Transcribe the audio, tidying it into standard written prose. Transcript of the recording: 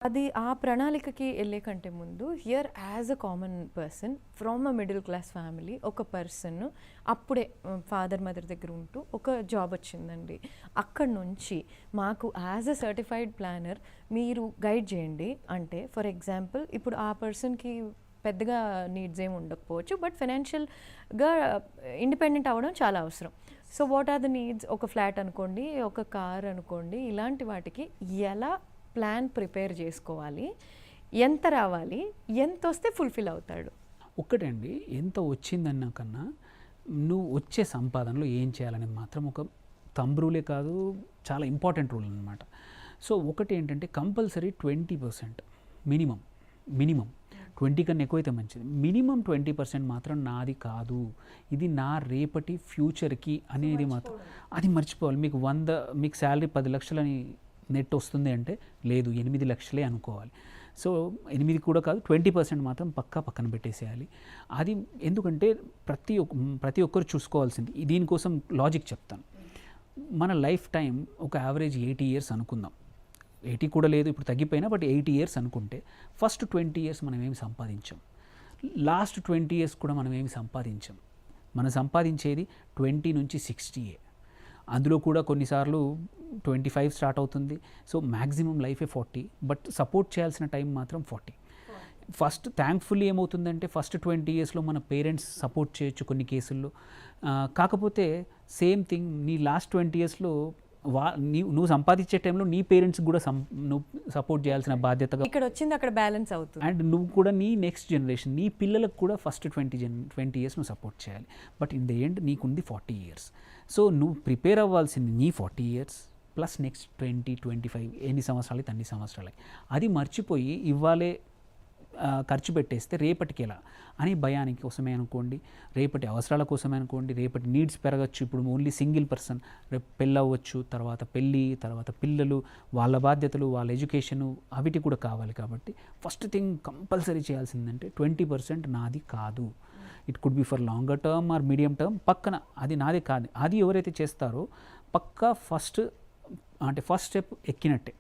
అది ఆ ప్రణాళికకి ఎళ్ళే కంటే ముందు here as a common person from a middle class family ఒక పర్సన్ అప్పుడే ఫాదర్ మదర్ దగ్గర ఉంటూ ఒక జాబ్ వచ్చిందండి. అక్కడి నుంచి మాకు యాజ్ అ సర్టిఫైడ్ ప్లానర్ మీరు గైడ్ చేయండి అంటే, ఫర్ ఎగ్జాంపుల్ ఇప్పుడు ఆ పర్సన్కి పెద్దగా నీడ్స్ ఏమి ఉండకపోవచ్చు, బట్ ఫైనాన్షియల్గా ఇండిపెండెంట్ అవ్వడం చాలా అవసరం. So what are the needs? ఒక ఫ్లాట్ అనుకోండి, ఒక కార్ అనుకోండి, ఇలాంటి వాటికి ఎలా ప్లాన్ ప్రిపేర్ చేసుకోవాలి, ఎంత రావాలి, ఎంత వస్తే ఫుల్ఫిల్ అవుతాడు? ఒక్కటండి, ఎంత వచ్చిందన్నా కన్నా నువ్వు వచ్చే సంపాదనలో ఏం చేయాలనేది మాత్రం ఒక థంబ్ రూలే కాదు, చాలా ఇంపార్టెంట్ రూల్ అనమాట. సో ఒకటి ఏంటంటే కంపల్సరీ 20% మినిమం 20 కన్నా ఎక్కువైతే మంచిది. మినిమం 20% మాత్రం నాది కాదు, ఇది నా రేపటి ఫ్యూచర్కి అనేది మాత్రం అది మర్చిపోవాలి. మీకు శాలరీ 10 లక్షలని నెట్ వస్తుంది అంటే లేదు, 8 లక్షలే అనుకోవాలి. సో 8 కూడా కాదు, 20% మాత్రం పక్కన పెట్టేసేయాలి. అది ఎందుకంటే ప్రతి ఒక్కరు చూసుకోవాల్సింది. దీనికోసం లాజిక్ చెప్తాను. మన లైఫ్ టైం ఒక యావరేజ్ 80 ఇయర్స్ అనుకుందాం. 80 కూడా లేదు, ఇప్పుడు తగ్గిపోయినా, బట్ 80 ఇయర్స్ అనుకుంటే ఫస్ట్ 20 ఇయర్స్ మనం ఏమి సంపాదించాం, లాస్ట్ 20 ఇయర్స్ కూడా మనం ఏమి సంపాదించాం. మనం సంపాదించేది 20 నుంచి 60. అందులో కూడా కొన్నిసార్లు 25 స్టార్ట్ అవుతుంది. సో మ్యాక్సిమం లైఫే 40, బట్ సపోర్ట్ చేయాల్సిన టైం మాత్రం 40. ఫస్ట్ థ్యాంక్ఫుల్లీ ఏమవుతుందంటే ఫస్ట్ 20 ఇయర్స్లో మన పేరెంట్స్ సపోర్ట్ చేయొచ్చు కొన్ని కేసుల్లో. కాకపోతే సేమ్ థింగ్ నీ లాస్ట్ 20 ఇయర్స్లో నువ్వు సంపాదించే టైంలో నీ పేరెంట్స్ కూడా నువ్వు సపోర్ట్ చేయాల్సిన బాధ్యతగా ఇక్కడ వచ్చింది అక్కడ బ్యాలెన్స్ అవుతుంది. అండ్ నువ్వు కూడా నీ నెక్స్ట్ జనరేషన్, నీ పిల్లలకు కూడా ఫస్ట్ 20 ఇయర్స్ నువ్వు సపోర్ట్ చేయాలి. బట్ ఇన్ ద ఎండ్ నీకుంది 40 ఇయర్స్. సో నువ్వు ప్రిపేర్ అవ్వాల్సింది నీ 40 ఇయర్స్ ప్లస్ నెక్స్ట్ 20-25 ఎన్ని సంవత్సరాలు అన్ని సంవత్సరాలు. అది మర్చిపోయి ఇవ్వాలే ఖర్చు పెట్టేస్తే రేపటికి ఎలా అని భయానికి కోసమే అనుకోండి, రేపటి అవసరాల కోసమే అనుకోండి, రేపటి నీడ్స్ పెరగచ్చు. ఇప్పుడు ఓన్లీ సింగిల్ పర్సన్, రేపు పెళ్ళవచ్చు, తర్వాత పెళ్ళి, తర్వాత పిల్లలు, వాళ్ళ బాధ్యతలు, వాళ్ళ ఎడ్యుకేషను, అవిటి కూడా కావాలి. కాబట్టి ఫస్ట్ థింగ్ కంపల్సరీ చేయాల్సిందంటే 20% నాది కాదు. It could be for longer term are medium term. పక్కన అది నాదే కాదు, అది ఎవరైతే చేస్తారో పక్కా ఫస్ట్ స్టెప్ ఎక్కినట్టే.